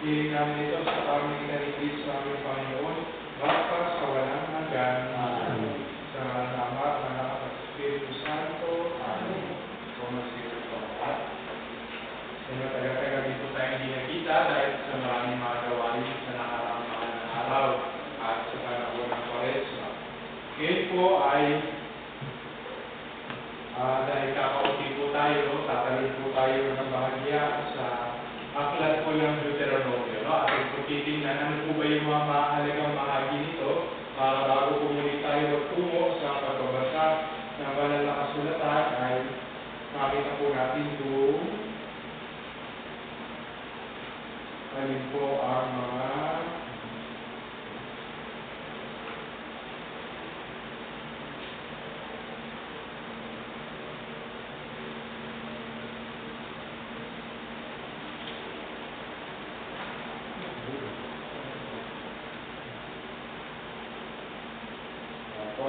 Hiling namin ito sa pamamagitan ni Kristo aming Panginoon, basta sa walang hanggan. Sa nama ng Anak at Espiritu Santo. Amen. Sumasiro po lahat. Sa mga taga-taga dito tayo hindi nakita dahil sa maraming mga gawain sa nakaraang mga araw at sa panahon ng Kwaresma. Ngayon po ay dahil kakauti po tayo, tatalin po tayo ng bahagya sa aklat po ng Deuteronomio. No? At kung titingnan, ano po ba yung mga mahalagang bahagi nito? Bago po muli tayo magtungo sa pagbabasa ng banal na kasulatan ay makita po natin kung alin po ang mga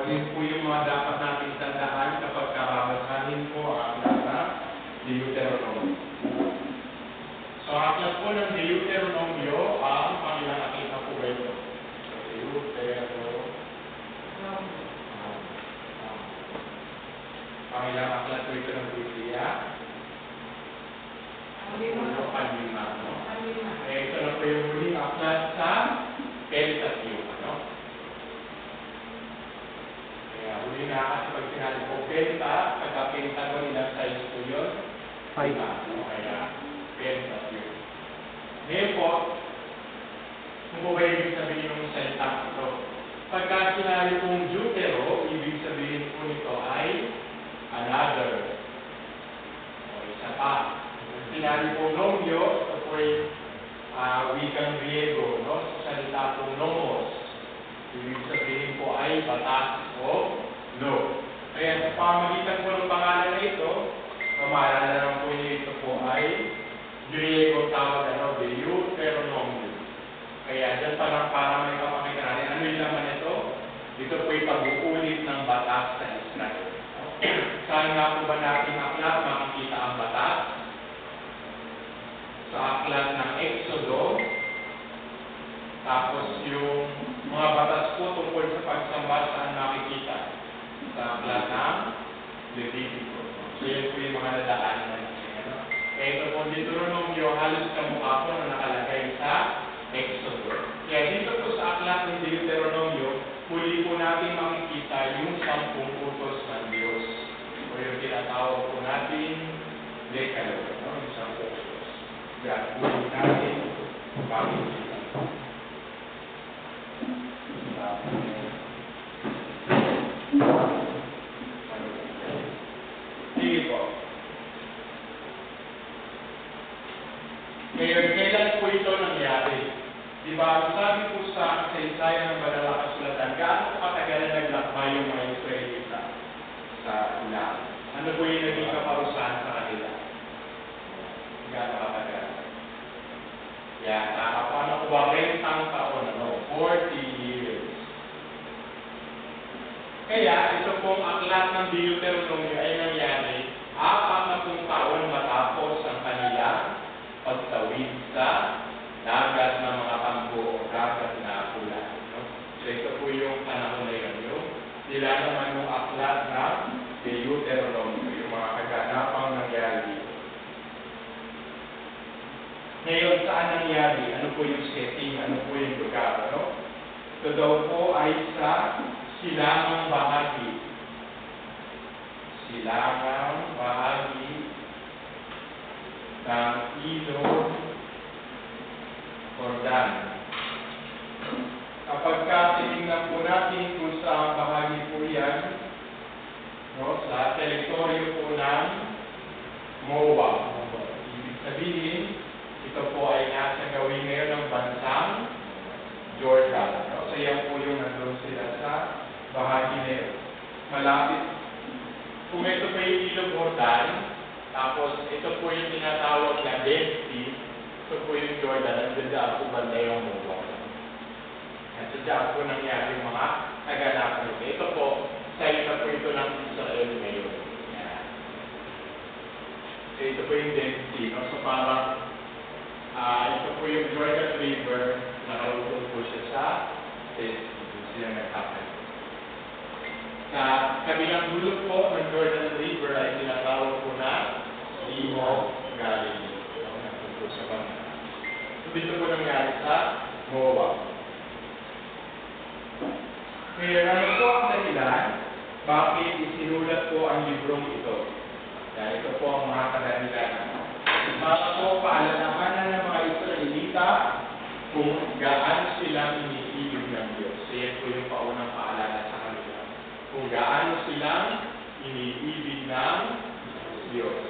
alin po yung mga dapat natin tandaan kapag kababasahin po ang aklat ng Deuteronomio. So, aklat po ng Deuteronomio ang pangilang nakita po ba ito? Pangilang aklat po ito ng Biblia? Panlima. Ito na po yung huling aklat sa Pentateuch. Huli na kasi pag sinabi po, penta, pagka-penta ko nilang size po yun. 5. Kaya, penta yun. Ngayon po, kung po ba ibig sabihin yung salita ito? Pagka sinabi pong Deutero, ibig sabihin po nito ay another. O isa pa. Sinabi pong nomyo, ito po ay wikang Griego, no? Sa salita pong nomos. Ibig sabihin po ay batas o law. Kaya sa pamagitan po ng pangalan na ito, pamahalaan lang po niyo ito po ay Griego tawag Deuteronomio. Kaya dyan para may kapakita natin, ano yung laman ito? Ito po ay pag-uulit ng batas sa Israel. Saan nga po ba natin aklat makikita ang batas? Sa aklat ng Exodo, tapos yung mga batas po tungkol sa pagsamba saan nakikita sa aklat ng Levitico. So yan po yung mga nadaanan na natin. Kaya ito po Deuteronomio halos kamukha po na nakalagay sa Exodo. Kaya dito po sa aklat ng Deuteronomio, huli po natin makikita yung 10 utos ng Diyos. O yung tinatawag po natin Decalogue, no? Yung 10 utos. Yan, huli natin makikita. Sige po. Ngayon, kailan po ito nangyari? Diba, sabi po sa kasaysayan ng banal na kasulatan, gaano katagal na naglakbay yung mga Israelita sa ilang? Ano po yung naging kaparusahan sa kanila? Gaano katagal? Yan, paano ko ba 20 taon, 40 years. Kaya, ito pong aklat ng Deuteronomio ay nangyari 40 taon matapos ang kanilang pagtawid sa dagat ng mga kampo o dagat na pula. No? So, ito po yung panahon na yun. Yung nila naman yung aklat ng Deuteronomio, yung mga kaganapang nangyari. Ngayon, saan nangyari? Ano po yung setting? Ano po yung lugar? No? Ito daw po ay sa silangang bahagi. Silangang bahagi ng ilog Jordan. Kapag titingnan po natin kung sa bahagi po yan, no, sa teritoryo po ng Moab. Ibig sabihin, ito po ay nasa gawin ngayon ng bansang Jordan. No? So yan po yung nandun sila sa bahagi na yun. Malapit. Kung ito po yung ilog Jordan, tapos ito po yung tinatawag na Dead Sea, ito po yung Jordan, at dyan po banda yung Moab. At dyan po nangyari yung mga kaganapan nito. Ito po, sa isa po ito ng Israel ngayon. Yan. So ito po yung Dead Sea. No? So parang Ito po yung Jordan River, nakalutong po siya sa sila nagkakal. Sa kabilang dulo po ng Jordan River ay tinatawag po na Sea of Galilee. Napunto sa banda. So dito po nangyari sa Moab. Ngayon, ano po ang dahilan? Bakit isinulat po ang librong ito? Dahil ito po ang mga kadahilanan. Para po paalalahanan ng mga Israelita kung gaano silang iniibig ng Diyos. So yan po yung paunang paalala sa kanila. Kung gaano silang iniibig ng Diyos.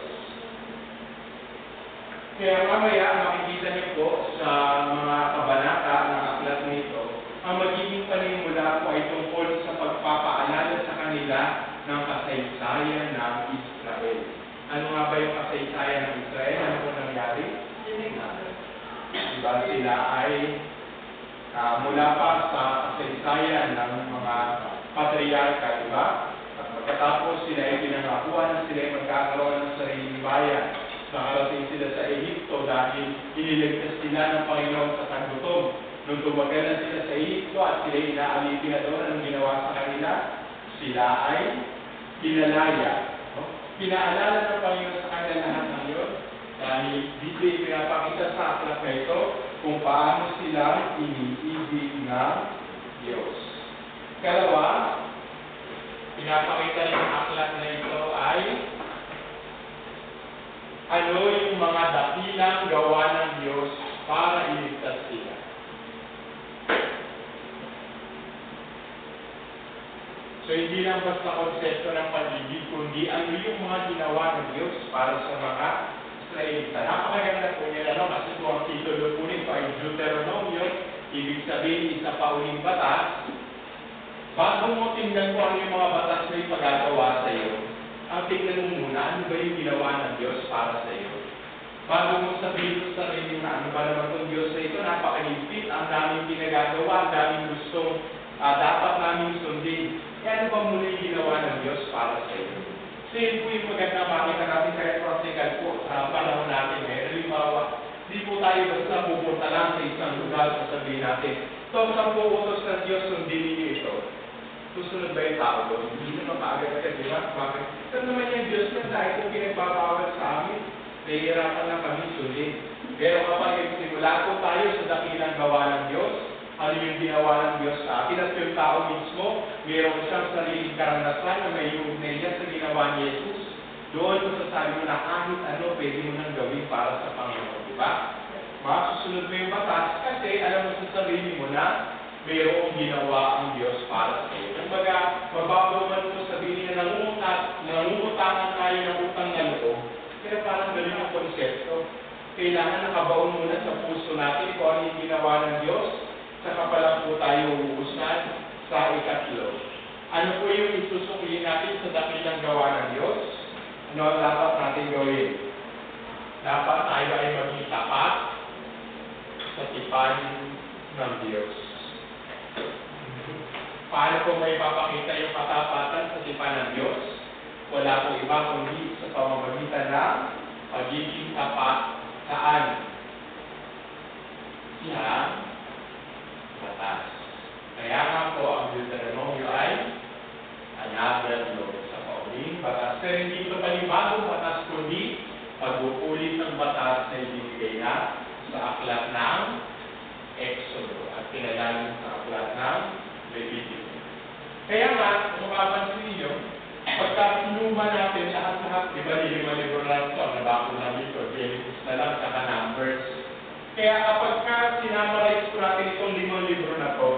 Kaya mamaya makikita niyo po sa mga kabanata ng aklat nito, ang magiging panimula po ay tungkol sa pagpapaalala sa kanila ng kasaysayan ng Israel. Ano nga ba yung kasaysayan ng Israel? Ano po nangyari? Diba sila ay mula pa sa kasaysayan ng mga patriarka, diba? At pagkatapos sila ay pinangakuan na sila ay magkakaroon ng sariling bayan. Nakarating sila sa Ehipto dahil iniligtas sila ng Panginoon sa taggutom. Nung tumagal na sila sa Ehipto at sila inaalipin na doon, anong ginawa sa kanila? Sila ay pinalaya. Pinaalala ng Panginoon sa kanila lahat ng yun dahil dito ipinapakita sa aklat na ito kung paano sila iniibig ng Diyos. Kalawa, pinapakita ng aklat na ito ay ano yung mga dakilang gawa ng Diyos para iligtas sila. So, hindi lang basta konsepto ng pag-ibig, kundi ano yung mga ginawa ng Diyos para sa mga Israelita. Napakaganda po niya, kasi po ang titulo po nito ay Deuteronomio, ibig sabihin isa pa uling batas. Bago mo tingnan po ano yung mga batas na ipagagawa sa iyo, ang tingnan mo muna, ano ba yung ginawa ng Diyos para sa iyo? Bago mo sabihin sa sarili na ano ba naman itong Diyos na ito, napakahigpit, ang daming pinagagawa, ang daming gustong dapat namin sundin. Ano ba muna yung ginawa ng Diyos para sa iyo? So yun po yung maganda makita natin kahit practical po sa panahon natin ngayon. Halimbawa, di po tayo basta pupunta lang sa isang lugar at sabihin natin, so saan po utos ng Diyos sundin ninyo ito? Susunod ba yung tao doon? Hindi naman maagad-agad, di ba? Bakit? Saan naman yung Diyos na dahil kung pinagbabawal sa amin, nahihirapan lang kami sundin. Pero kapag nagsimula po tayo sa dakilang gawa ng Diyos, ano yung ginawa ng Diyos sa atin at yung tao mismo, mayroon siyang sariling karanasan na may ugnay niya sa ginawa ni Jesus. Doon masasabi mo na kahit ano pwede mo nang gawin para sa Panginoon, di ba? Masusunod mo yung batas kasi alam mo sa sarili mo na mayroong ginawa ang Diyos para sa iyo. Kumbaga, mababaw man po sabihin na nangungutangan tayo ng utang na loob, pero parang galing ang konsepto. Kailangan nakabaon muna sa puso natin kung ano yung ginawa ng Diyos, saka pa lang po tayo uusan sa ikatlo. Ano po yung isusukli natin sa dakilang gawa ng Diyos? Ano ang dapat natin gawin? Dapat tayo ay maging tapat sa tipan ng Diyos. Paano po may papakita yung katapatan sa tipan ng Diyos? Wala po iba kundi sa pamamagitan ng pagiging tapat saan? Sa batas. Kaya nga po ang Deuteronomio ay another law sa pauling batas. Pero hindi ito panibagong batas kundi pag-uulit ng batas na ibigay na sa aklat ng Exodo at pinalalim sa aklat ng Leviticus. Kaya nga, kung mapapansin ninyo, pagka sinuma natin lahat-lahat, di ba, libro lang ito, nabako na dito, Genesis na lang, saka Numbers. Kaya kapag sinamarize ko natin itong 5 libro na to,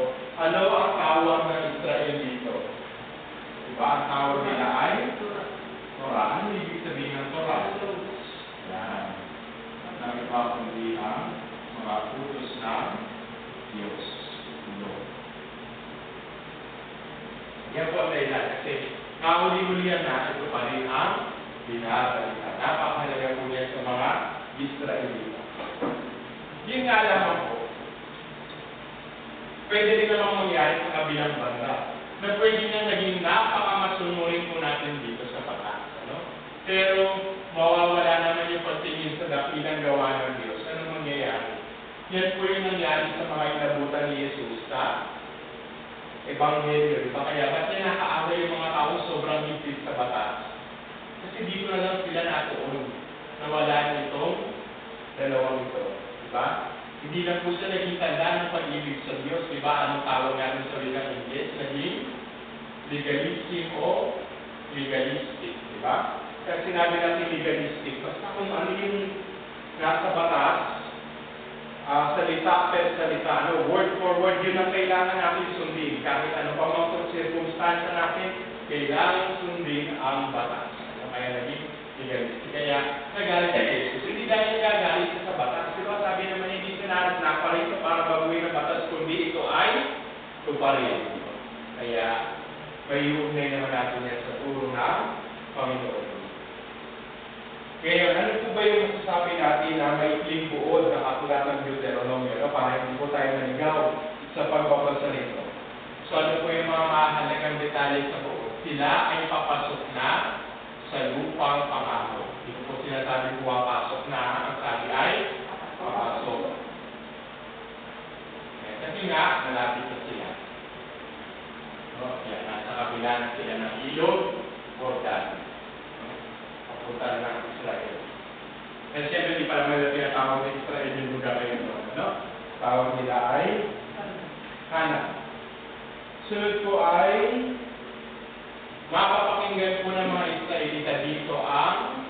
ano ang tawag ng Israel dito? Diba? Ang tawag nila ay Torah. Ano ibig sabihin ng Torah? Yan. At nang kundi ang mga utos ng Diyos. No. Yan po ang dahilan. Kasi kahuli-hulihan na ito pa rin ang binabalikan. Napakahalaga po yan sa mga Israelita. Yun nga lamang po, pwede rin namang mangyari sa kabilang banda na pwede na naging napakamasunurin po natin dito sa batas. Pero mawawala naman yung pagtingin sa dakilang gawa ng Diyos. Ano mangyayari? Yan po yung nangyari sa mga inabutan ni Jesus sa Ebanghelyo. Diba? Kaya ba't niya nakaaway yung mga tao sobrang higpit sa batas? Kasi dito na lang sila natuon. Nawala nitong dalawang ito. Diba? Hindi lang po siya naging tanda ng pag-ibig sa Diyos. Diba? Anong tawag natin sa wikang Ingles? Naging legalistic o legalistic. Diba? Kaya sinabi natin legalistic. Basta kung ano yung nasa batas, salita per salita, word for word, yun ang kailangan natin sundin. Kahit ano pa mga circumstansya natin, kailangan sundin ang batas. Kaya naging legalistic. Kaya nagalit kay Jesus. Hindi dahil nagagalit sa batas. Diba sabi naman hindi sinarap na pa rin para baguhin ang batas, kundi ito ay tuparin. Kaya may iugnay naman natin yan sa turo ng Panginoon. Kaya ano po ba yung masasabi natin na may ikling buod ng aklat ng Deuteronomio para hindi po tayo naligaw sa pagbabasa nito? So ano po yung mga mahalagang detalye sa buod? Sila ay papasok na sa lupang pangako. Dito po sinasabi pumapasok na, ang sabi ay papasok. Kasi nga, malapit na sila. Yan, nasa kabila na sila ng ilog, Jordan. Papunta ng Israel. Kasi siyempre, hindi pa naman nila tinatawag ng Israel yung lugar na yun. No? Tawag nila ay Canaan. Sunod po ay mapapakinggan po ng mga Israelita dito ang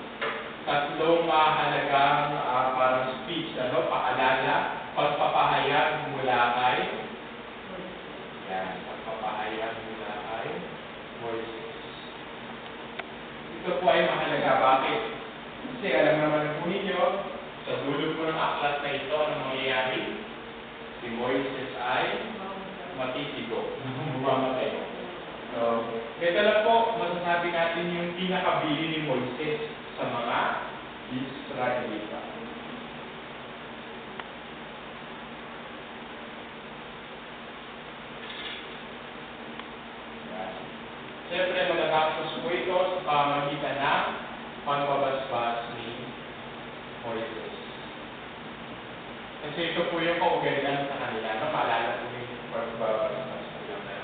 tatlong mahalagang parang speech, paalala, pagpapahayag mula kay pagpapahayag mula kay Moises. Ito po ay mahalaga. Bakit? Kasi alam naman po ninyo, sa dulo po ng aklat na ito, ang mangyayari, si Moises ay matitigo. Bumamatay. So, ito lang po, masasabi natin yung pinakabili ni Moises sa mga Israelita. Siyempre, matatapos po ito sa pamagitan ng pagbabasbas ni Moises. Kasi ito po yung kaugalian sa kanila. Maalala po yung pagbabasbas nila na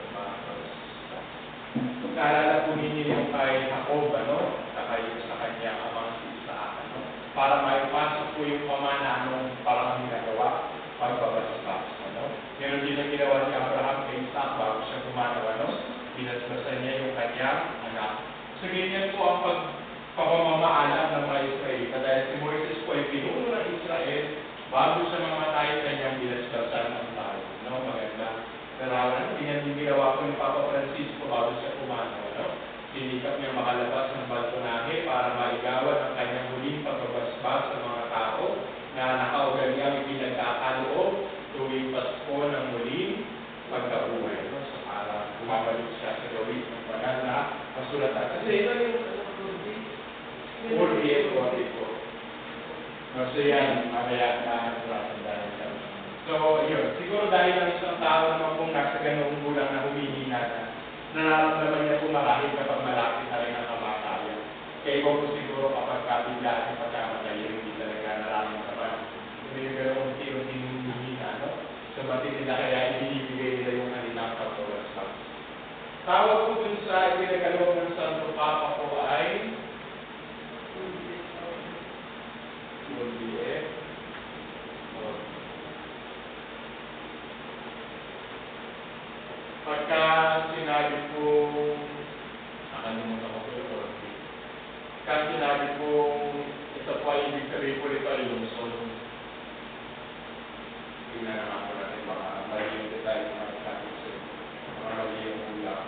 pagbabasbas. Naalala po ninyo yung kay Jacob, sa kanyang amang si Isaac, para maipasok po yung pamana nung parang ginagawa, pagbabasbas. Meron din ang ginawa ni Abraham kay Isaac bago siya gumanawa, binasbasan niya yung kanyang anak. So, ganyan po ang pagpapamaalam ng mga Israelita dahil si Moises po ay pinuno ng Israel bago siya mamatay kanyang binasbasan ng tao. Maganda. Narawan, din ginawa po ni Papa Francisco bago siya pumanaw. Sinikap niya makalabas ng balkonahe para maligawan ang kanyang huling pagbabasbas sa mga tao na nakaugaliang ipinagkakaloob tuwing Pasko ng muling pagkabuhay. So, para bumabalik siya sa gawin ng banal na kasulatan. Kasi ito yung Urbi po. So, yan, mamaya na natin dahil sa. So, yun. Siguro dahil ang isang tao naman kung nasa ganung gulang na humihina na, nararamdaman niya po marahil kapag malapit na rin ang kamatayan. Kaya ikaw po siguro kapag kabiglaan yung pagkamatay, hindi talaga nararamdaman. Hindi yung ganung unti-unti humihina, So, batid nila kaya ibinibigay nila yung kanilang pagkawasak. Tawag po dun sa ipinagkaloob ng Santo Papa po ay Urbi. Pagka sinabi po, nakalimutan ko po yung Urbi. Pagka sinabi po, ito po ay ibig sabihin po ito ay lungsod. Tingnan naman po natin mga maraming detalye na magkakit sa mga maraming ulang.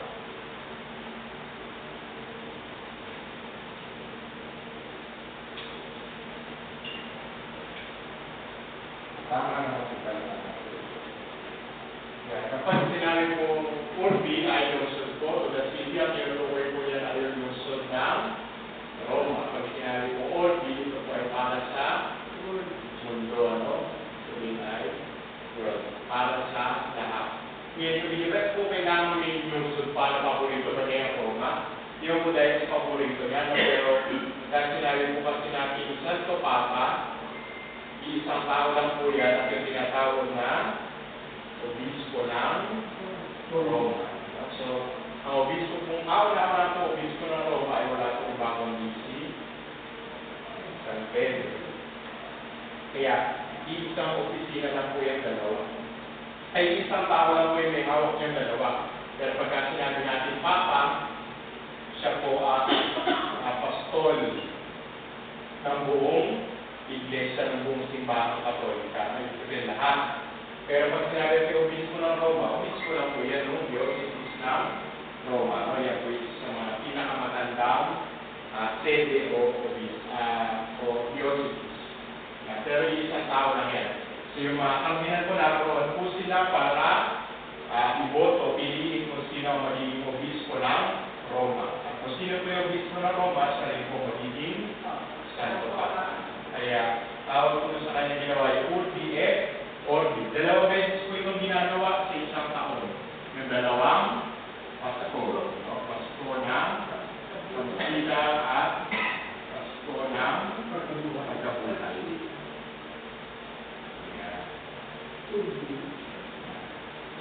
Tama na po talaga. Kapag sinabi po Urbi ay lungsod po, so the city of Europe po yan ay lungsod ng Roma. Kapag sinabi po Urbi, ito po ay para sa mundo, Urbi ay world, para sa lahat. Ngayon, bilibat po kailangan may lungsod para paborito na kaya Roma. Yung po dahil sa paborito niya, pero dahil sinabi po kasi natin Santo Papa, Isang tao lang po yan at yung tinatawag na obispo ng Roma. So, ang obispo kung kauna po, obispo ng Roma ay wala po ibang kundi si San Pedro. Kaya, isang opisina lang po yung dalawa. Ay, isang tao lang po yung may hawak yung dalawa. Pero pagka sinabi natin Papa, siya po ang apostol ng buong iglesia, ng buong simbahang katolika. Ibig sabihin lahat. Pero pag sinabi yung obispo ng Roma, obispo lang po yan, yung diocese ng Roma. No? Yan po sa mga pinakamatandang sede o diocese. Pero isang tao lang yan. So yung mga kamihan po naroon po sila para iboto, piliin kung sino ang magiging obispo ng Roma. Kung sino po yung obispo ng Roma, siya rin po magiging Santo Papa. Kaya tawag po sa kanya ginawa yung Urbi et Orbi. 2 beses po itong ginagawa sa isang taon. Yung dalawang pastor. No? Pastor ng pagkakita at pastor ng pagkabuhay.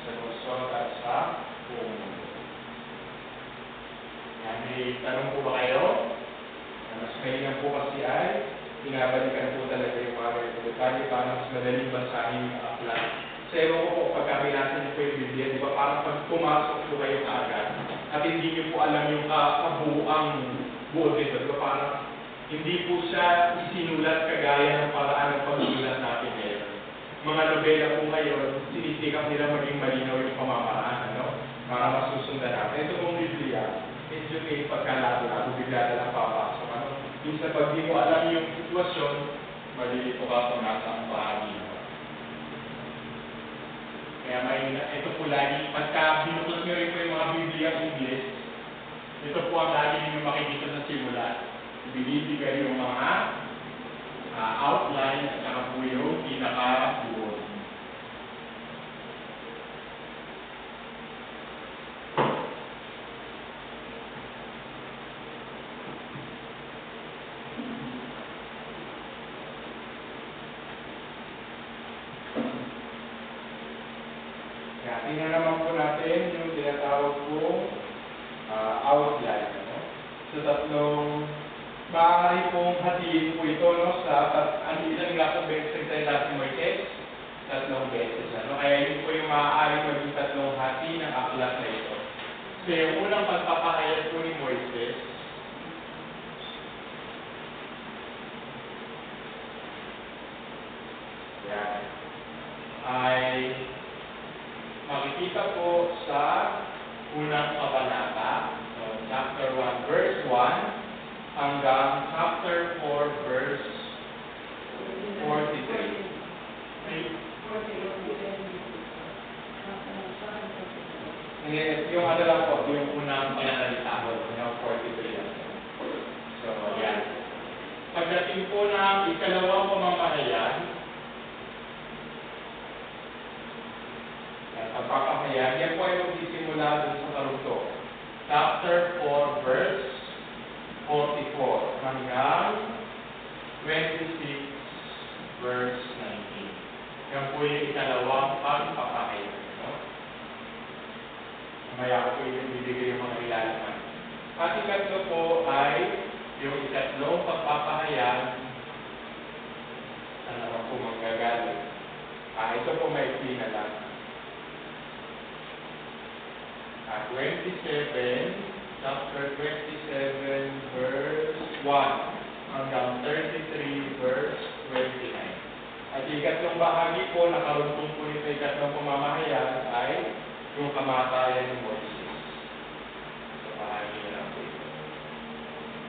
Sa Luzon at sa buong mundo. May tanong po ba kayo? Mas kailangan po kasi ay pinabalikan po talaga yung mga detalye para mas madaling basahin yung aklat. Sa ewan ko po, pagka binasa niyo po yung Biblia, di ba parang pag pumasok po kayo kaagad at hindi niyo po alam yung kabuang buo dito. Di ba parang hindi po siya isinulat kagaya ng paraan ng pagsulat natin ngayon. Mga nobela po ngayon, sinisikap nila maging malinaw yung pamamaraan, ano? Para masusundan natin. Ito pong Biblia, medyo may pagkalabo-labo, bigla na lang papasok. Ano? Minsan pag di mo alam yung sitwasyon, malilito ka kung nasa ang bahagi mo. Kaya ito po lagi, pagka binuklat nyo rin po yung mga Biblia English, ito po ang lagi ninyo makikita sa simula. Binibigay yung mga outline at saka po yung pinaka-buo. Tingnan naman po natin yung tinatawag po outline. No? So tatlong, maaari pong hatiin po ito no, sa ang ilan nga po beses sa si Moises, 3 beses. Ano? Kaya yun po yung maaari maging 3 hati ng aklat na ito. So yung unang pagpapahayag po ni Moises, yan, ay makikita po sa unang kabanata, so chapter 1, verse 1, hanggang chapter 4, verse 43. Yung ano lang po, yung unang pananalita ko, yung 43 lang. So, yan. Pagdating po ng ikalawang pamamahayag, pagpapahayag, yan po ay magsisimula dun sa karugtong. Chapter 4, verse 44 hanggang 26, verse 19. Yan po yung ikalawang pagpapahayag. No? Mamaya ko po yung bibigay yung mga ilalaman. At ikatlo po ay yung ikatlong pagpapahayag. Saan naman po manggagaling? Ito po may na lang. 27, chapter 27, verse 1 hanggang 33, verse 29. At ikatlong bahagi po, nakarugtong po nito ikatlong pamamahayag ay yung kamatayan ni Moises. So, bahagi na lang po ito.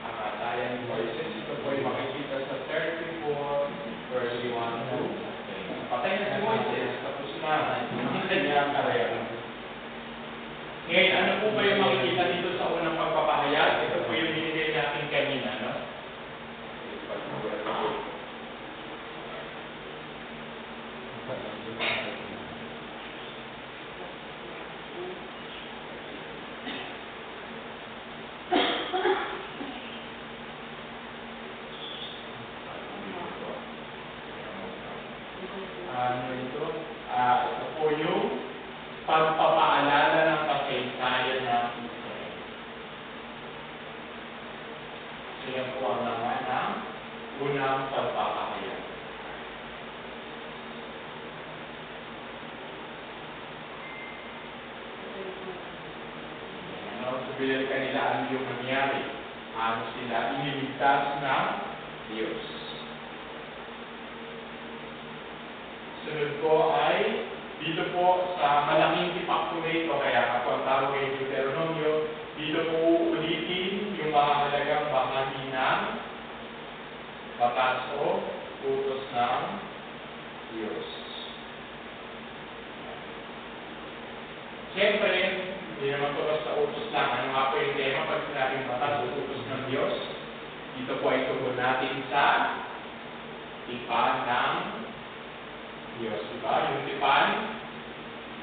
Kamatayan ni Moises, ito po ay makikita sa 34, verse 1 to 10. Patay na si Moises, tapos na, hindi niya ang karera. Ngayon, ano po ba yung makikita dito sa unang pagpapahayag? Ito po yung binigay natin kanina, no? ano ito? Ito po yung pagpapaalala ng kasaysayan ng Israel. So yan po ang laman ng unang pagpapahayag. Sabihin kanila ano yung nangyari. Ano sila iniligtas ng Diyos. Sunod po ay dito po sa malaking ipaktuloy ito, kaya ako ang tawag ay Deuteronomio, dito po ulitin yung mga halagang bahagi ng batas o utos ng Diyos. Siyempre, hindi naman ito basta utos lang. Ano nga po yung tema pag sinabing batas o utos ng Diyos? Dito po ay tugon natin sa tipan ng Diyos. Diba? Yung tipan,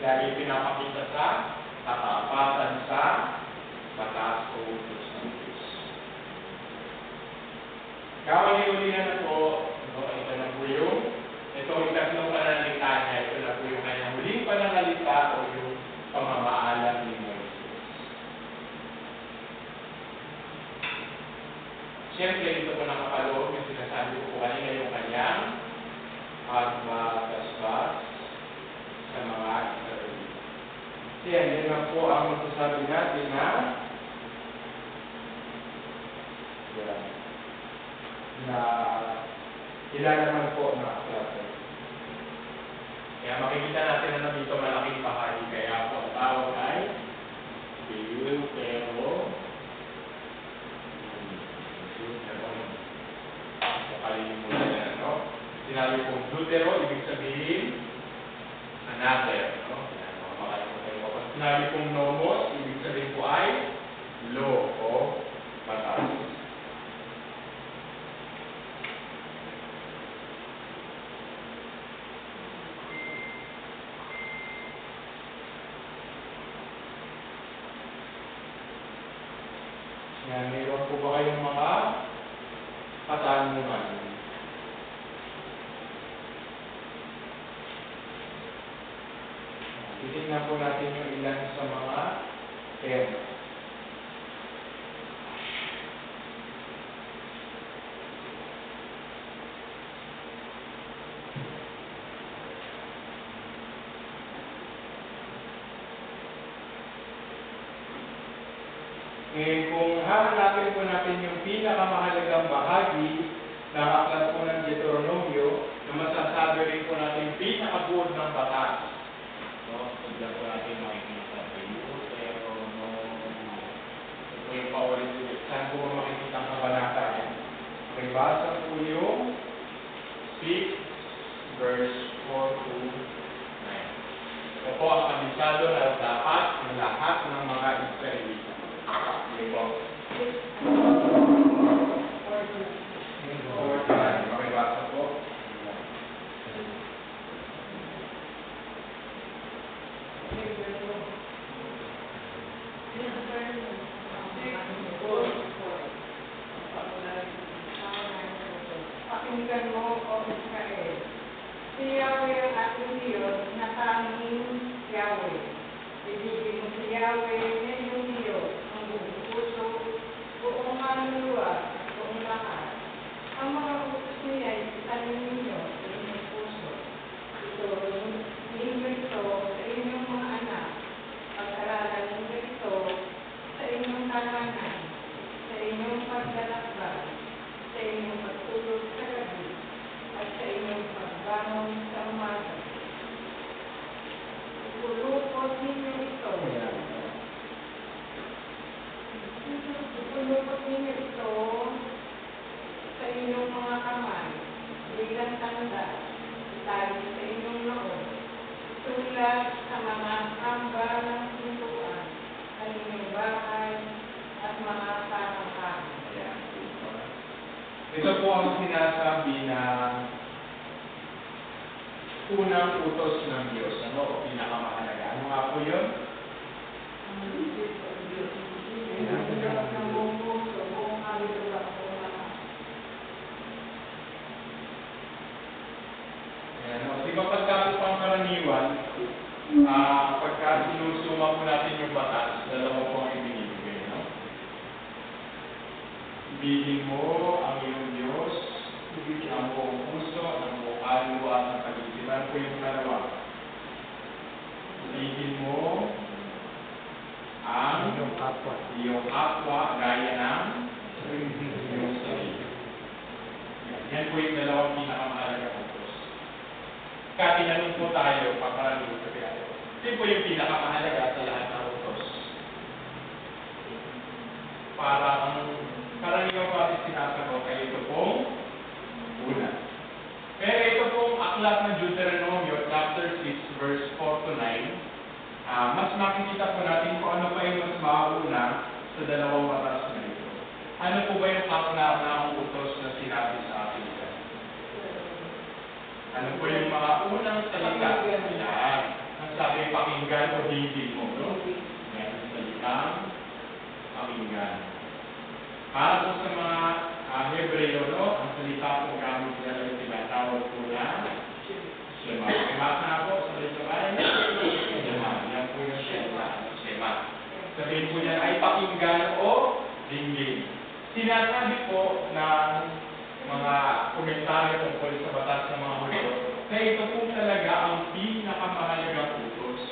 lagi pinapakita sa katapatan sa batas o utos ng Diyos. Kawali-ulihan na po, ito na po yung, ito yung tatlong pananalita niya, ito na po yung kanyang huling pananalita o yung pamamaalam ni Moises. Siyempre, dito po nakapaloob yung sinasabi ko po kanina yung kanyang pagbagasbas sa mga Israelita. Kasi yan na po ang masasabi natin na ilan naman po na aklatan. Kaya makikita natin na dito malaking bahagi. Kaya po ang tawag ay Deuteronomio. Nakalimutan na, no? Sinabi pong Deutero, ibig sabihin another, no? Makalimutan ko. Pag sinabi pong nomos, ibig sabihin po ay law o batas. Yan, mayroon po ba kayong mga katanungan? Titignan po natin yung ilan sa mga tema. Kung hahanapin po natin yung pinakamahalagang bahagi ng aklat po ng Deuteronomio, na masasabi rin po natin yung pinakabuod ng batas. No? Tignan po natin makikita sa Deuteronomio. Ito yung paulit-ulit. Saan po makikita ang kabanata yan? Okay, basa po yung 6 verse 4 to 9. Ito po ang kabisado na dapat ng lahat ng mga Israelita. Okay po. Makibasa po. Pakinggan mo, O Israel. Si Yahweh ang ating Diyos na tanging Yahweh. Ibigin mo si Yahweh na iyong Diyos. Puso, buong kaluluwa, buong lahat. Ang mga utos niya ay itanin ninyo sa inyong puso. Ituloy ninyo ito sa inyong mga anak. Pag-aralan ninyo ito sa inyong tahanan, sa inyong paglalakbay, sa inyong pagtulog sa gabi, at sa inyong pagbangon sa umaga. Ipulupot ninyo ito. Ipulupot ninyo ito sa inyong mga kamay, bilang tanda, itali sa inyong loob, tulad sa mga hamba ng pintuan, sa inyong bahay, at mga kamangkahan. Ito po ang sinasabi na unang utos ng Diyos. Ano o pinakamahalaga? Ano nga po yun? Di ba pagka pagka sinusuma po natin yung batas, dalawa po ang ibinibigay, no? Ibigin mo ang iyong Diyos, ang buong puso, ang buong kaluluwa at ang pag-isipan po yung dalawa. Ibigin mo ang iyong kapwa gaya ng iyong sarili. Yan po yung dalawang pinakamahalaga utos. Kaya tinanong po tayo, paparalito sa kaya. Yan po yung pinakamahalaga sa lahat ng utos. Para ang karaniwang kasi sinasagot ay ito pong una. Pero ito pong aklat ng Deuteronomio, chapter 6, verse 4 to 9, mas makikita po natin kung ano pa yung mas mauna sa dalawang batas na ito. Ano po ba yung kauna-unahang utos na sinabi sa atin? Ano po yung mga unang salita? Ang sabi, pakinggan o dinggin mo, no? Yan ang salitang pakinggan. Para po sa mga Hebreo, no? Ang salita po gamit nila yung tinatawag po na Shema. Shema na po, salita ay Shema. Yan po yung Shema. Sabihin po niya ay pakinggan o dinggin. Sinasabi po ng mga komentaryo tungkol sa batas ng mga Hudyo na ito po talaga ang pinakamahalagang utos.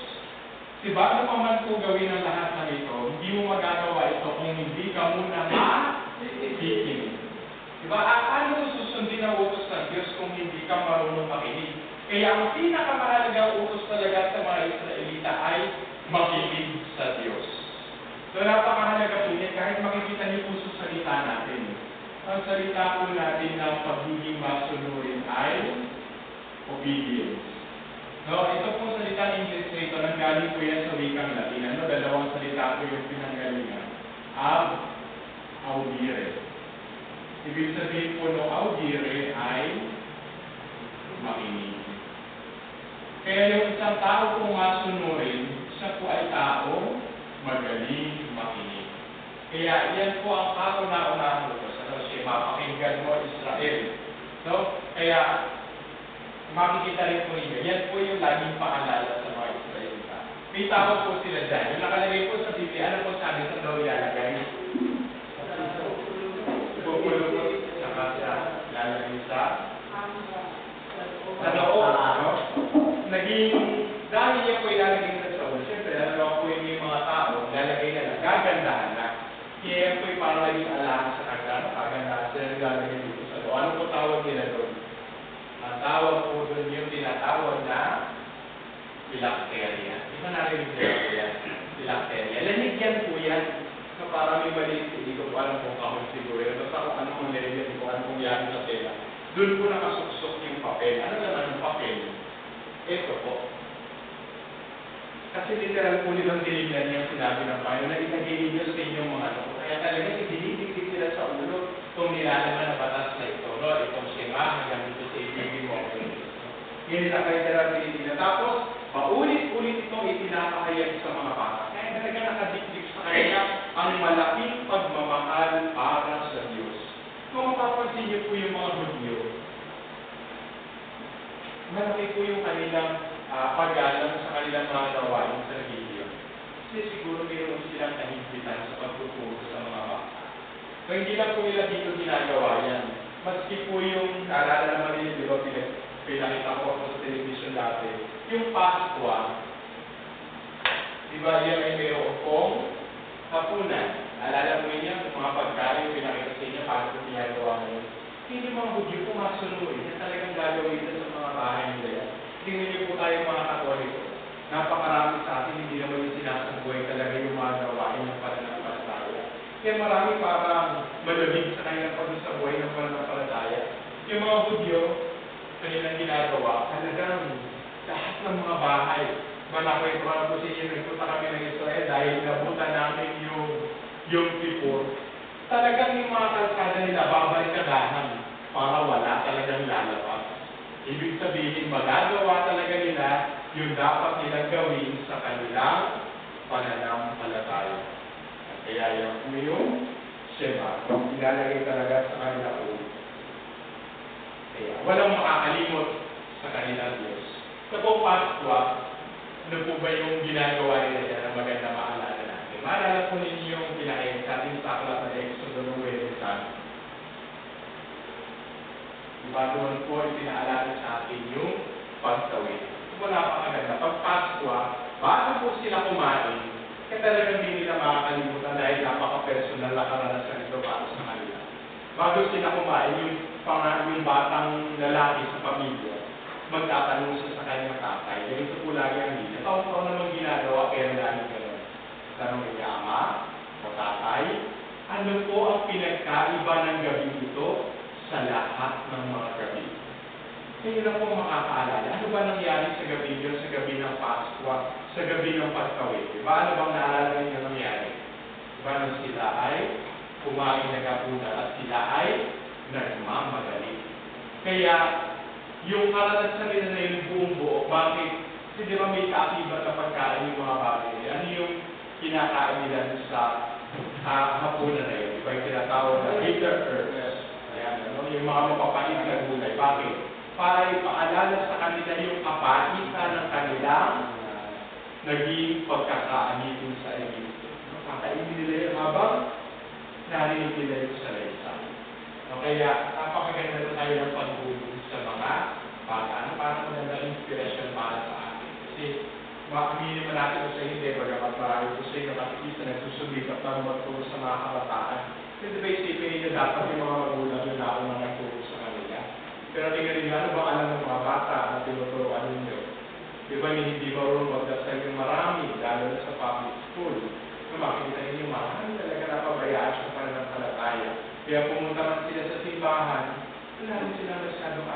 Diba, ano pa man po gawin ang lahat ng ito, hindi mo magagawa ito kung hindi ka muna makikinig. Diba, ano susundin ang utos ng Diyos kung hindi ka marunong makinig? Kaya ang pinakamahalagang utos talaga sa mga Israelita ay makinig sa Diyos. So, napakahalaga po yan kahit makikita niyo po sa salita natin. Ang salita po natin ng pagiging masunurin ay obedience. No, ito po salita ng English na ito, nanggaling po yan sa wikang Latin. Ano, dalawang salita po yung pinanggalingan. Audire. Ibig sabihin po ng audire ay makinig. Kaya yung isang tao po masunurin, siya po ay tao magaling makinig. Kaya yan po ang kauna-unahang utos. Mapakinggan mo Israel. So, kaya makikita rin po ninyo, yan po yung laging paalala sa mga Israelita. May tawag po sila dyan. Yung nakalagay po sa Biblia, ano po sabi sa daw ilalagay? Pupulo po, saka sa lalagay sa loob. No? Naging, dahil yan po ilalagay sa loob, siyempre, dalawa po yung mga tao, lalagay na lang, gagandahan na. Kaya yan po yung parang naging alahan sa kagano, kagandahan sila naglalagay dito sa loob. Ano po tawag nila doon? Ang tawag po doon yung tinatawag na phylacteria. Di ba narinig nila po yan? Phylacteria. Lanig yan po yan. So parang may maliit, hindi ko po alam kung kahon siguro. Basta kung ano kung narinig, kung ano kung yan sa tela. Doon po nakasuksok yung papel. Ano naman yung papel? Ito po. Kasi literal po nilang tinignan yung sinabi ng Panginoon na itagilid nyo sa inyong mga ano. Kaya talaga idinidigdig sila sa ulo itong nilalaman na batas na ito. No? Itong Shema hanggang dito sa ibigin mo. Yun na kayo literal tinignan. Tapos, paulit-ulit itong itinapahayag sa mga bata. Kaya talaga nakadikdik sa kanila ang malaking pagmamahal para sa Diyos. Kung mapapansin niyo po yung mga Hudyo, malaki po yung kanilang pag-alam sa kanilang mga gawain sa religion. Kasi siguro mayroon silang kahigpitan sa pagtuturo sa mga bata. So hindi lang po nila dito ginagawa yan. Maski po yung, alala naman nila, di ba, pinakita ko sa television dati, yung Paskwa, di ba, yan ay mayroon pong hapunan. Alala mo niya, mga pagkain, pinakita sa inyo, paano po ginagawa ngayon. Hindi mga Hudyo po masunurin, yan talagang gagawin nila sa mga bahay nila yan. Tingnan niyo po tayo mga Katoliko. Napakarami sa atin, hindi naman yung sinasabuhay talaga yung mga gawain ng pananampalataya. Kaya marami parang malamig sa kanilang pagsasabuhay ng pananampalataya. Yung mga Hudyo, kanilang ginagawa, talagang lahat ng mga bahay. Manakwentuhan ko sa inyo, nagpunta kami ng Israel dahil nabutan namin yung tipor. Talagang yung mga kalsada nila, babarikadahan para wala talagang lalabas. Ibig sabihin, magagawa talaga nila yung dapat nilang gawin sa kanilang pananampalataya. Kaya yung Shema, ilalagay talaga sa kanilang ulo. Kaya walang makakalimot sa kanilang Diyos. Sa buong Paskwa, Ano po ba yung ginagawa nila dyan na maganda maalala natin? Maalala po ninyo yung kinain sa ating saklat na Exodo ng Wednesday. Diba doon po ipinaalala sa atin yung pagtawid. Ito po napakaganda. Pag Paskwa, bago po sila kumain, kaya talagang hindi nila makakalimutan dahil napaka-personal na karanasan ito para sa kanila. Bago sila kumain, yung batang lalaki sa pamilya, magtatanong siya sa kanyang tatay. Ganito po lagi ang hindi. Taon-taon naman ginagawa, pero lagi gano'n. Tanong niya, Ama o Tatay, ano po ang pinagkaiba ng gabi ito sa lahat ng mga gabi? Kayo na po makakaalala. Ano ba nangyari sa gabi niyo, sa gabi ng Paskwa, sa gabi ng Pagtawid? Diba? Ano bang naalala niyo nangyari? Diba nung sila ay kumain na gabunan at sila ay nagmamagaling. Kaya, yung karanasan nila na yung buong buo, bakit? Kasi di ba may kaakibat na pagkain yung mga bagay? Ano yung kinakain nila sa hapunan na yun? Di ba yung tinatawag na bitter herbs? Ayan, ano? Yung mga mapapait na gulay. Bakit? Para ipaalala sa kanila yung kapaitan ng kanilang naging pagkakaanito sa Egypto. Kakainin nila yun habang narinig nila yung sa laysa. Kaya napakaganda na tayo ng pagbubog sa mga bata. Parang magandang inspiration para sa atin. Kasi makaminin naman natin sa hindi, bagamat marami po sa inyo nakikita nagsusumikap na magturo sa mga kabataan. Kasi ba isipin ninyo dapat yung mga magulang yung naong na nagturo sa kanila. Pero tingnan ninyo, ano ba alam ng mga bata na tinuturuan ninyo? Di ba hindi marunong magdasal yung marami, lalo na sa public school. So makikita ninyo, marami talaga napabayaan sa pananampalataya. Kaya pumunta man sila sa simbahan, wala rin sila masyadong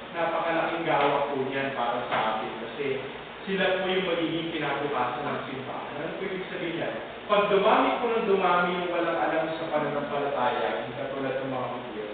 napakalaking gawa po niyan para sa atin. Kasi sila po yung magiging kinabukasan ng simbahan. Ano po ibig sabihin yan? Pag dumami po ng dumami yung walang alam sa pananampalataya, hindi katulad ng mga Hudyo,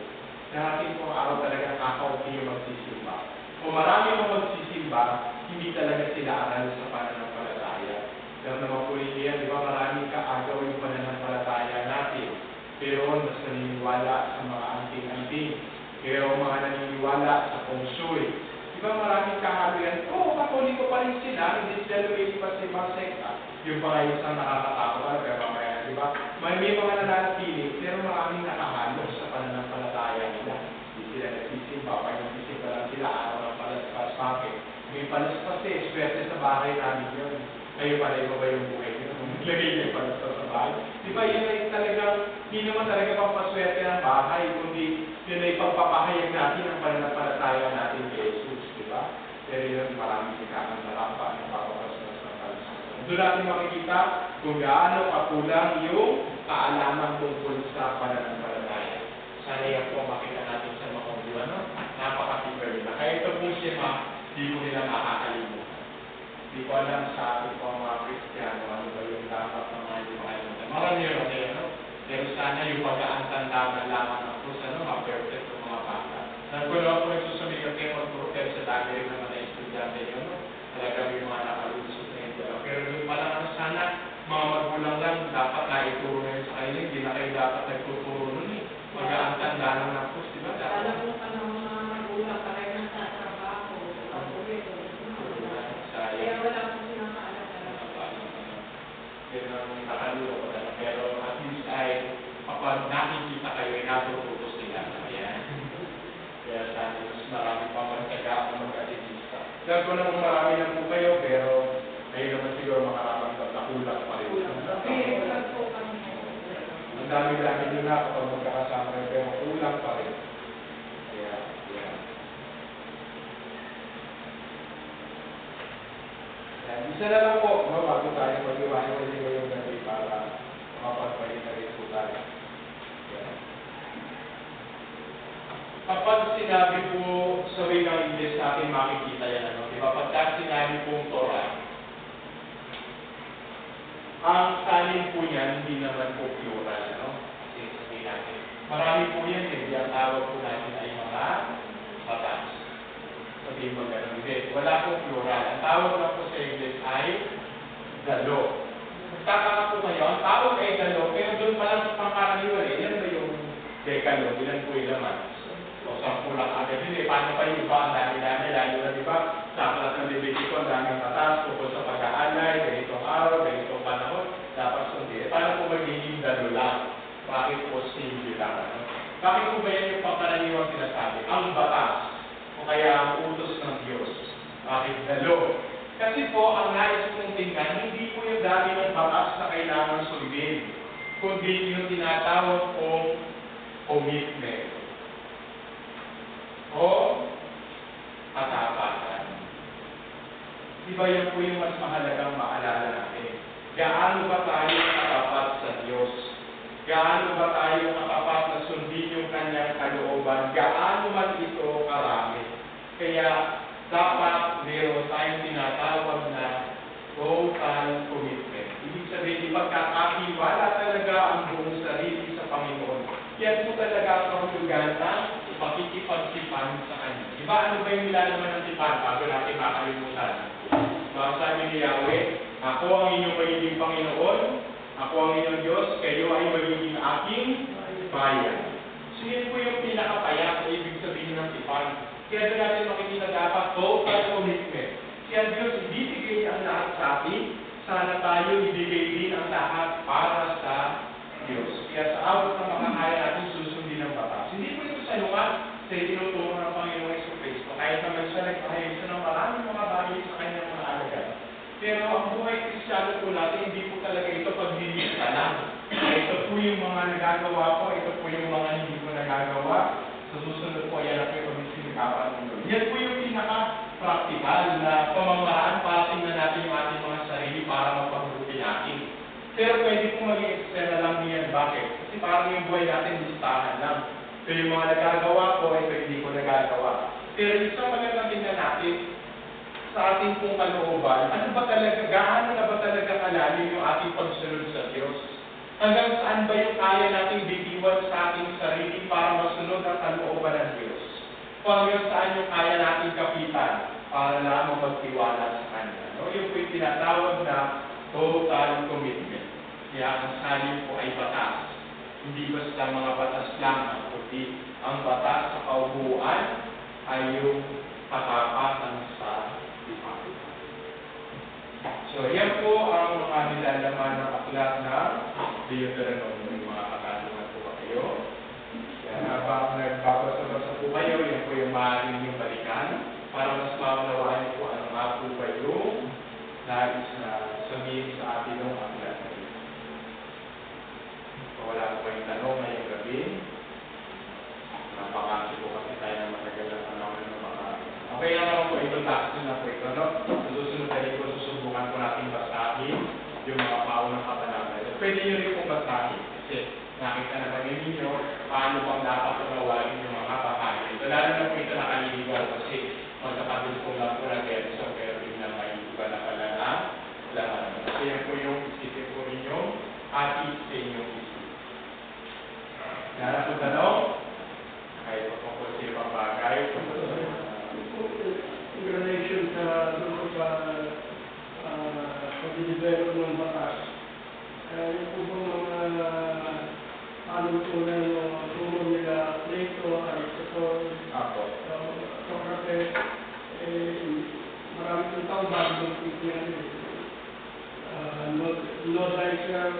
darating po araw talaga kakaunti yung magsisimba. Kung marami yung magsisimba, hindi talaga sila aral sa pananampalataya. Dahil naman po rin yan, di ba maraming kaagaw yung pananampalataya natin. Pero mas naniniwala sa mga anting-anting. Pero mga naniniwala sa feng shui. Di ba maraming kahalian? Oo, Katoliko pa rin sila. Hindi sila lumilipat sa ibang sekta. Yung mga isang nakakatakot. Pero mamaya, di ba? May mga nananatili, pero maraming nakahalo sa pananampalataya nila. Hindi sila nagsisimba. Pag nagsisimba lang sila, araw ng palaspas. Bakit? May palaspas swerte sa bahay namin yun. Kayo pala iba ba yung buhay nyo? Lagay niyo palaspas sa bahay. Di ba yun ay talagang, hindi naman talaga pampaswerte ng bahay, kundi yun ay pagpapahayag natin ang pananampalataya natin kay Jesus, di ba? Pero yun, maraming ikakang pa ng papapaswas ng palaspas. Doon natin makikita kung gaano kakulang yung kaalaman tungkol sa pananampalataya. Sana yan po makita natin sa mga Hudyo, ano? Napaka-tipper nila. Kaya ito po siya, di ko nila makakalimutan. Di ko alam sa ating mga Kristiyano, ano ba yung dapat ng mga hindi makalimutan. Marami yun, ano? Pero sana yung pag-aantanda lamang ng Diyos, ano? Ma-perfect ng mga bata. Nagkulo ako nagsusumikap kayo mag-protect sa dami rin naman na estudyante nyo, no? Talagang yung mga nakalusot na ito. Pero yung palang ano, sana, mga magulang lang, dapat na ituro na yun sa kanila. Hindi na kayo dapat nagtuturo nun, eh. Pag-aantanda lang ng Diyos, di ba? Alam mo pa ng mga magulang, parang nasa trabaho, sa pag-uwi, kaya wala akong sinakaalam. Yun ang nakalulo ko talaga. Pero at least ay kapag nakikita kayo ay natututo sila. Ayan. Kaya sana mas marami pa magtaga ako mag-atitista. Dahil ko naman marami na po kayo, pero kayo naman siguro makaramdam na kulang pa rin. Kulang po kami. Ang dami-dami nyo na kapag magkakasama kayo, pero kulang pa rin. Kaya, yeah. Isa na lang po, no, bago tayo mag-iwahiwalay ngayong gabi para makapagpalit na rin po tayo. Yeah. Kapag sinabi po sa wikang Ingles natin, makikita yan, ano? Diba? Pagka sinabi pong Torah, ang salin po niyan, hindi naman po plural, ano? Kasi sabihin natin, marami po yan, hindi ang tawag po natin ay mga batas. Sabihin mo gano'n, hindi. Wala pong plural. Ang tawag lang po sa English ay the law. Magtataka po kayo, ang tawag ay the law, pero doon pa lang sa pangkaraniwan, yan ba yung decalogue? Ilan po yung laman? O 10 lang agad. Hindi, paano pa yung iba? Ang dami-dami, lalo na, di ba? Sa aklat ng Levitico, ang daming batas, tungkol sa Bakit po ba yan yung pangkaraniwang sinasabi? Ang batas, o kaya ang utos ng Diyos. Bakit the law? Kasi po, ang nais kong tingnan, hindi po yung dami ng batas na kailangan sundin, kundi yung tinatawag kong commitment o katapatan. Di ba yan po yung mas mahalagang maalala natin? Gaano ba tayo katapat sa Diyos? Gaano ba tayo katapat na sundin yung kanyang kalooban? Gaano man ito karami? Kaya dapat meron tayong tinatawag na total commitment. Ibig sabihin, ipagkakatiwala talaga ang buong sarili sa Panginoon. Yan po talaga ang kahulugan ng pakikipagsipan sa Kanya. Diba ano ba yung nilalaman ng tipan bago natin makalimutan? Baka sabi ni Yahweh, ako ang inyong magiging Panginoon, ako ang inyong Diyos, kayo ay magiging aking bayan. So yun po yung pinakapayak na ibig sabihin ng tipan. Kaya doon natin makikita dapat total commitment. Kaya Diyos ibibigay niya ang lahat sa atin, sana tayo ibigay din ang lahat para sa Diyos. Kaya sa awat ng makakaya natin susundin ang batas. Hindi po ito salungan sa itinuturo ng Panginoong Jesucristo. Kahit naman siya nagpahayag siya ng maraming mga bagay sa kanyang mga alagad. Pero ang buhay Kristiyano po natin, hindi po talaga ito paglilista lang. Ito po yung mga nagagawa ko, ito po yung mga hindi ko nagagawa. Sa susunod po, yan ang po yung sinikapan ng Lord. Yan po yung pinaka-practical na pamamaraan para tingnan natin yung ating mga sarili para mapagbuti natin. Pero pwede po maging external lang niyan. Bakit? Kasi parang yung buhay natin listahan lang. So yung mga nagagawa ko, ito hindi ko nagagawa. Pero isang magandang tingnan natin sa ating pong kalooban, ano ba talaga, gaano na ba talaga kalalim yung ating pagsunod sa Diyos? Hanggang saan ba yung kaya nating bitiwan sa ating sarili para masunod ang kalooban ng Diyos? O hanggang saan yung kaya nating kapitan para lamang magtiwala sa Kanya? No? Yung po yung tinatawag na total commitment. Kaya ang salin po ay batas. Hindi basta mga batas lang, kundi ang batas sa kaubuan ay yung katapatan sa tipan. So, yan po ang mga nilalaman ng aklat na Deuteronomy. Mga katanungan po ba kayo? Kaya habang nagbabasa-basa po kayo, yan po yung maaaring yung balikan para mas maunawaan niyo po ano nga po ba yung nais na sabihin sa atin ng aklat na ito. So, wala po kayong tanong ngayong gabi. Napakasi po kasi tayo ng matagal na panahon ng mga okay lang naman po ito, taxi na po ito, no? Susunod na rin po, susubukan po natin basahin yung mga paunang kapanahon. Pwede nyo rin pong basahin kasi nakita na kami ninyo paano bang dapat pagawalin yung mga bahagi. Ito lalo na po ito nakaliligaw kasi magkakabili po lang po na so pero din na may iba na pala na lahat. Kasi yan po yung isipin po ninyo at sa inyong isip. Nara po tanong? Kahit po po sa ibang bagay. In relation sa pag-develop ng batas, yung po bang mga panutunan ng turo nila Plato, Aristotle, Socrates, marami ng tao bago ng pagkikinan. No thyself,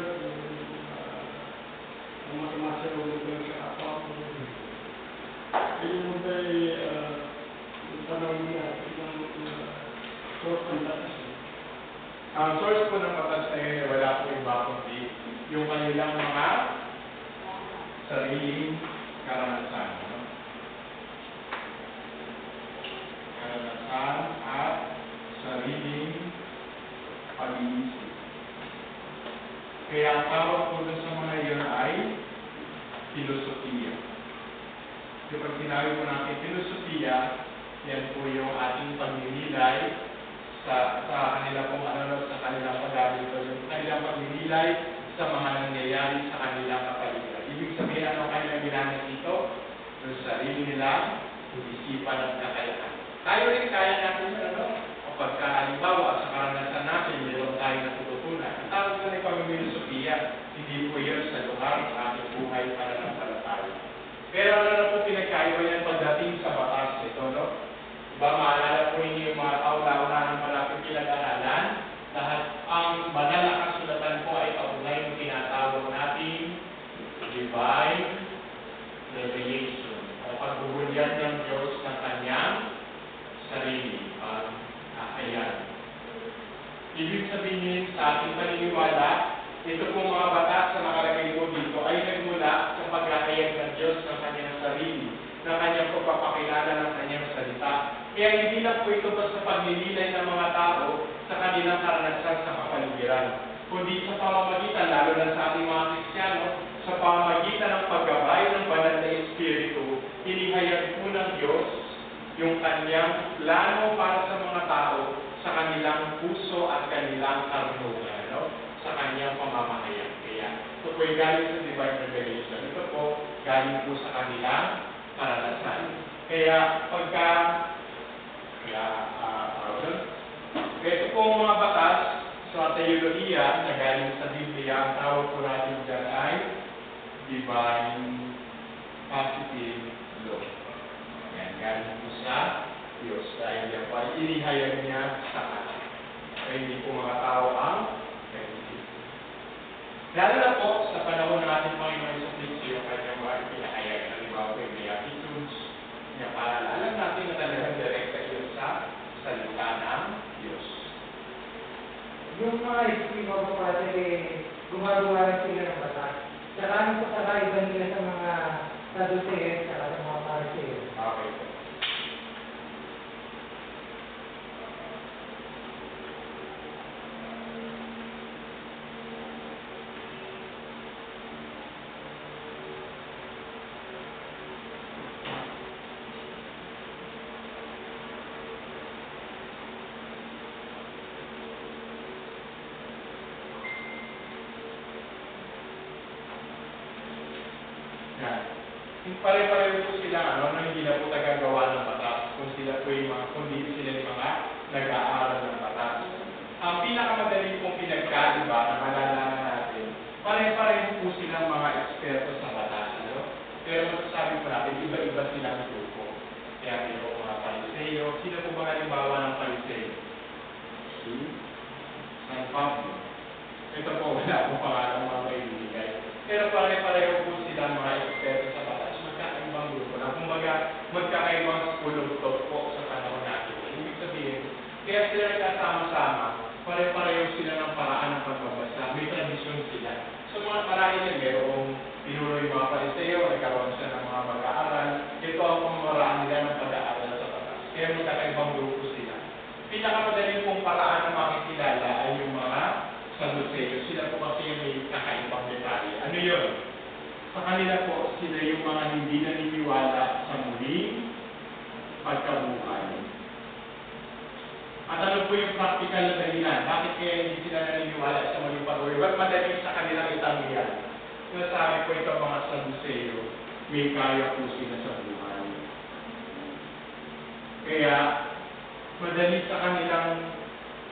matamasa ng sa kapwa. Ayun mo ba'y panahon na ng source ng batas? Ang source po ng batas ay wala po iba kundi yung kanilang mga sariling karanasan. No? Karanasan at sariling pag-iisip. Kaya ang tawag po sa mga yun ay filosofiya. Yung pag sinabi po natin filosofiya, yan po yung ating pagninilay sa kanila pong sa kanilang pag-aaral, yung kanilang pagninilay sa mga nangyayari sa kanilang kapaligiran. Ibig sabihin, ano kanilang ginamit dito? Yung sarili nila, isipan at kakayahan. Tayo rin kaya natin o pagka-halimbawa sa karanasan natin, meron tayo natututunan. Ang tawag ko na pag-filosofiya, hindi po yun sa lugar sa ating buhay para ng palataya. Pero ano na po pinagkaiba yan pagdating sa batas ito, no? Diba, maalala po ninyo yung mga kauna-una ng malapit pinag-aralan, lahat ang banal na kasulatan po ay kaugnay yung tinatawag nating divine revelation. ibig sabihin sa ating paniniwala, ito pong mga batas na nakalagay po dito ay nagmula sa paghahayag ng Diyos ng kanyang sarili, ng kanyang pagpapakilala ng kanyang salita. Kaya hindi lang po ito basta paglililay ng mga tao sa kanilang karanasan sa kapaligiran, kundi sa pamamagitan, lalo na sa ating mga Kristiyano, sa pamamagitan ng paggabay ng banal na Espiritu, inihayag po ng Diyos yung kanyang plano para sa mga tao sa kanilang puso at kanilang karunungan, no? Sa kanyang pamamahayag. Kaya ito po ay galing sa Divine Revelation. Ito po galing po sa kanilang karanasan. Kaya pagka ito po mga batas sa teolohiya na galing sa Biblia, ang tawag po natin dyan ay Divine Positive Law. Yan, galing po sa Diyos. Dahil yan po ay inihayag niya sa atin. Kaya hindi po mga tao ang nag-isip. Lalo na po sa panahon natin Panginoon sa Kristo yung kanyang mga pinahayag. Halimbawa po yung Beatitudes niya para alam natin na talagang direct yun sa salita ng Diyos. Yung mga Espiritu ko kasi gumagawa rin sila ng batas. Saka ano sa kakaiba nila sa mga Saducees, saka sa mga Pharisees. Okay. Pare-pareho po sila, na hindi na po tagagawa ng batas, kung sila po yung mga, kung dito sila yung mga nag-aaral ng batas. Ang pinakamadali pong pinagkaiba na malalaman natin, pare-pareho po silang mga eksperto sa batas, pero masasabi po natin, iba-iba silang grupo. Kaya ito po mga Pariseo, sino po ba halimbawa ng Pariseo? Si San Pablo. Ito po, wala po pangalang mga kaibigay. Pero pare-pareho po silang mga eksperto sa batas. Magkakaibang grupo na kumbaga magkakaibang school of thought po sa panahon natin. Ibig sabihin, kaya sila nagkasama-sama, pare-pareho sila ng paraan ng pagbabasa. May tradisyon sila. So mga paraan yan, merong tinuro yung mga Pariseo, nagkaroon siya ng mga mag-aaral. Ito ang pamamaraan nila ng pag-aaral sa batas. Kaya magkakaibang grupo sila. Pinakamadaling pong paraan ng makikilala ay yung mga Saduceo. Sila po kasi yung may kakaibang detalye. Ano yun? Sa kanila po, sila yung mga hindi naniniwala sa muling pagkabuhay. At ano po yung practical na dahilan? Bakit kaya hindi sila naniniwala sa muling pagkabuhay? Ba't madali sa kanilang itangian? Nasabi po ito mga Saduceo, may kaya po sila sa buhay. Kaya, madali sa kanilang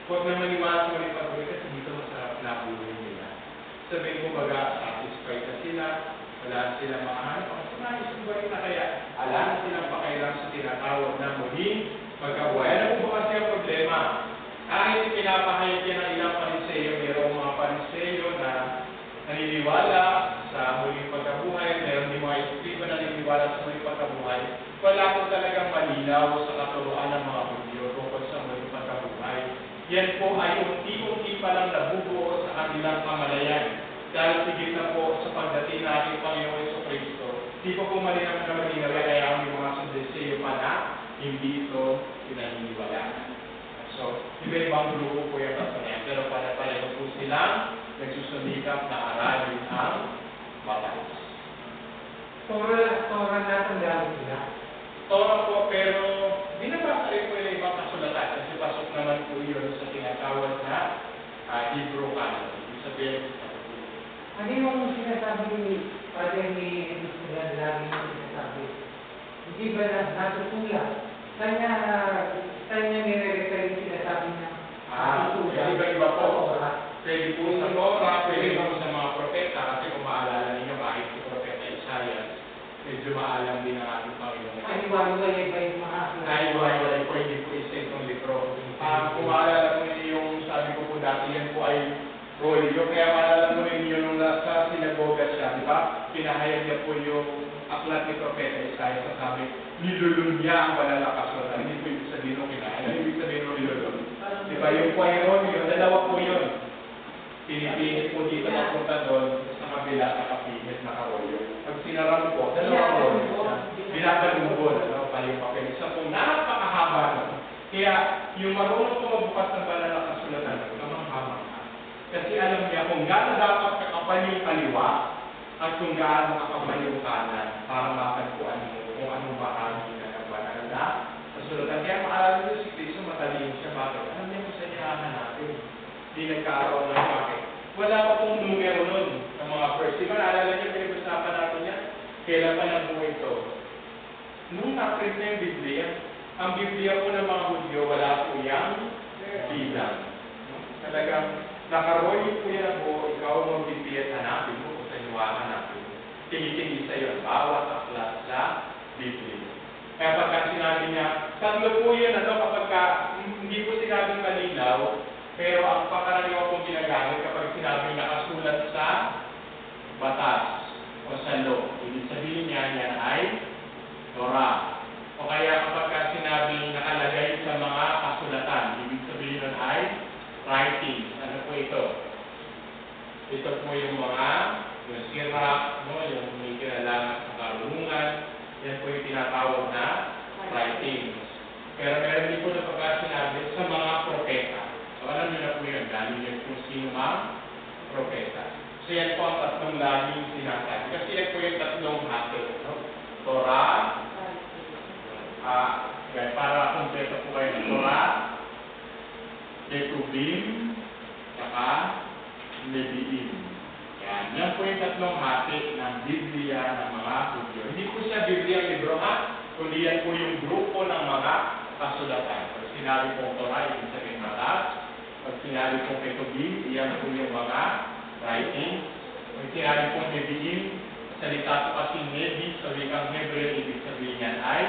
huwag na maniwala sa muling pagkabuhay kasi dito masarap na buhay nila. Sabihin ko baga, satisfied na sila, wala silang makahanap. Ang sunayos ko ba na kaya? Alam na silang pakailang sa tinatawag na muling pagkabuhay. Ano po ba kasi ang problema? Kahit pinapahayag yan ng ilang Pariseo, mayroong mga Pariseo na naniniwala sa muling pagkabuhay, mayroong din mga Espiritu na naniniwala sa muling pagkabuhay, wala po talagang malinaw sa katuruan ng mga Hudyo tungkol sa muling pagkabuhay. Yan po ay unti-unti pa lang nabubuo sa kanilang kamalayan. Dahil sigit na po sa pagdating na ating Panginoon Jesucristo, di po malinaw na malinaw kaya ang mga Saduceo pa na hindi ito pinaniniwalaan. So, iba-ibang grupo po yung kasanayan, pero pare-pareho po silang nagsusumikap na aralin ang batas. Tora na tanggalin sila. Tora po, pero binabasa rin po yung ibang kasulatan kasi pasok naman po yun sa tinatawag na Hebrew Canon. Ibig sabihin, ano yung sinasabi ni Padre ni Elisabeth lagi yung sinasabi? Hindi ba natutulang? Kanya nire-refer yung sinasabi niya? Iba-iba po. Pwede po sa Torah, pwede po sa mga propeta, kasi kung maalala ninyo, kahit si Propeta Isaiah, medyo maalam din ang ating Panginoon. Ay, wala ba yung mga Ay, wala po, hindi po isa itong libro. Kung maalala po ninyo yung sabi ko po dati, yan po ay rolyo. Kaya maalala mo ninyo nung nasa sinagoga siya, di ba? Pinahayag niya po yung aklat ni Propeta Isaiah sa sabi, nilulun niya ang banal na kasulatan. Hindi po ibig sabihin nung kinahayag. Ibig sabihin nung nilulun. Di Diba yung Quirón, yung dalawa po yun. Pinipihit po dito papunta doon sa kabila, nakapihit, nakaroyo. Pag sinara mo po, dalawa royo siya. Binabalunggol, ano, pa yung papel. Isa po, napakahaba nun. Kaya yung marunong po magbukas ng banal na kasulatan, kamang-hamang ka. Kasi alam niya kung gaano dapat kakapal yung kaliwa at kung gaano kakapal yung kanan para matagpuan mo kung anong bahagi na ng banal na kasulatan. Kaya maalala nyo si Cristo, matalino siya. Bakit? Alam niya kung saan niya natin. Hindi nagkaroon ng bakit. Wala pa pong numero nun ng mga first. Diba naalala niyo, pinag-usapan natin yan? Kailan pa nabuhay ito? Nung na-print na yung Biblia, ang Biblia po ng mga Hudyo, wala po yung bilang. Talagang nakaroy po yan po, ikaw mo Biblia at hanapin mo, kung sa inyo hanapin mo. Tingin-tingin sa iyo, bawat aklat sa Biblia. Kaya pagka sinabi niya, tatlo po yan, kapag hindi po sinabing malinaw, pero ang pangkaraniwan pong ginagamit kapag sinabing nakasulat sa batas o sa law, ibig sabihin niya yan ay Torah. O kaya kapag sinabing nakalagay sa mga kasulatan, ibig sabihin nun ay writings. Ano po ito? Ito po yung mga yung sira, no, yung may kinalaman sa karunungan. Yan po yung tinatawag na writings. Pero meron din po na pagka sinabi sa mga propeta. So alam niyo na po yun, galing yun kung sino mang propeta. So yan po ang tatlong laging sinasabi. Kasi yan po yung tatlong hati. No? Torah, para kumpleto po kayo ng Torah, Ketubim, saka Nevi'im. Yan po yung tatlong hati ng Biblia ng mga Hudyo. Hindi po siya Biblia ang libro kundi yan po yung grupo ng mga kasulatan. Pag sinabi pong Torah, ibig sabihin batas. Pag sinabi pong Ketubim, iyan po yung mga writing. Pag sinabi pong Nevi'im, salita po kasi Nevi, sa wikang Hebreo, ibig sabihin yan ay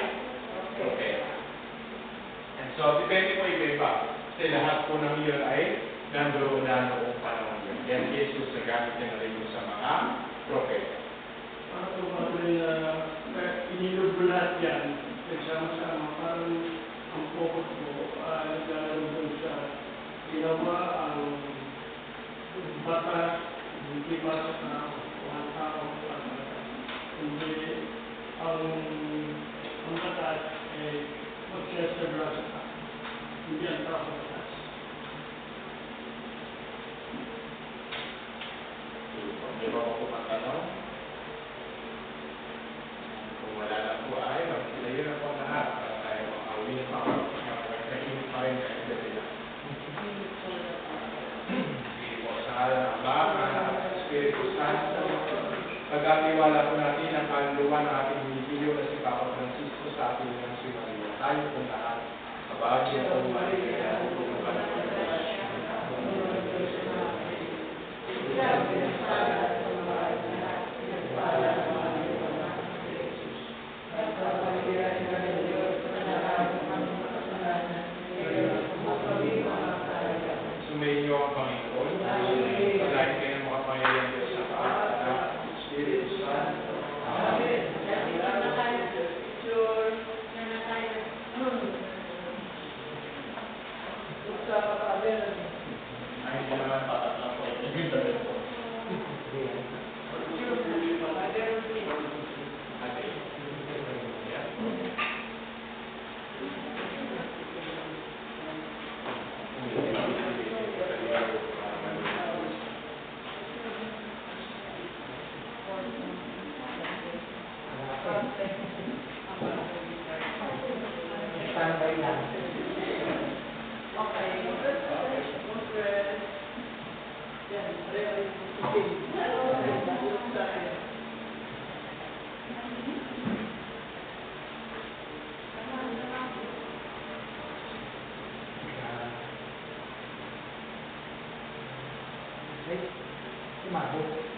propeta. And so, depende po iba-iba. Kasi lahat po ng iyon ay nandoon na noong panahon yun. Yan Jesus na gamit niya rin sa mga propeta. Para ito ba inilog mo lahat yan, nagsama-sama, parang ang focus mo, naglalaro doon sa ginawa ang batas, hindi ba sa mga tao, hindi ang batas ay magsasabra sa tao, hindi ang tao sa batas. Di ba ako matanong? Kung wala na po ay, magsilayo na po lahat para tayo makawin pa ako. Nagkakinig pa rin kayo sa sila. Hindi po sa ngalan ng Ama, ng Espiritu Santo, pagkatiwala po natin ang kaluluwa ng ating Biblia na si Papa Francisco sa ating ng si Maria. Tayo po lahat. Kabahagi po Maria, kung panahon ng Diyos. Sumayin niyo ang Panginoon. Paglain kayo ng mga Panginoon Diyos sa Anak, Espiritu Santo. Amen. Ay, hindi naman patat lang po. Ibig sabihin po. Mabuk.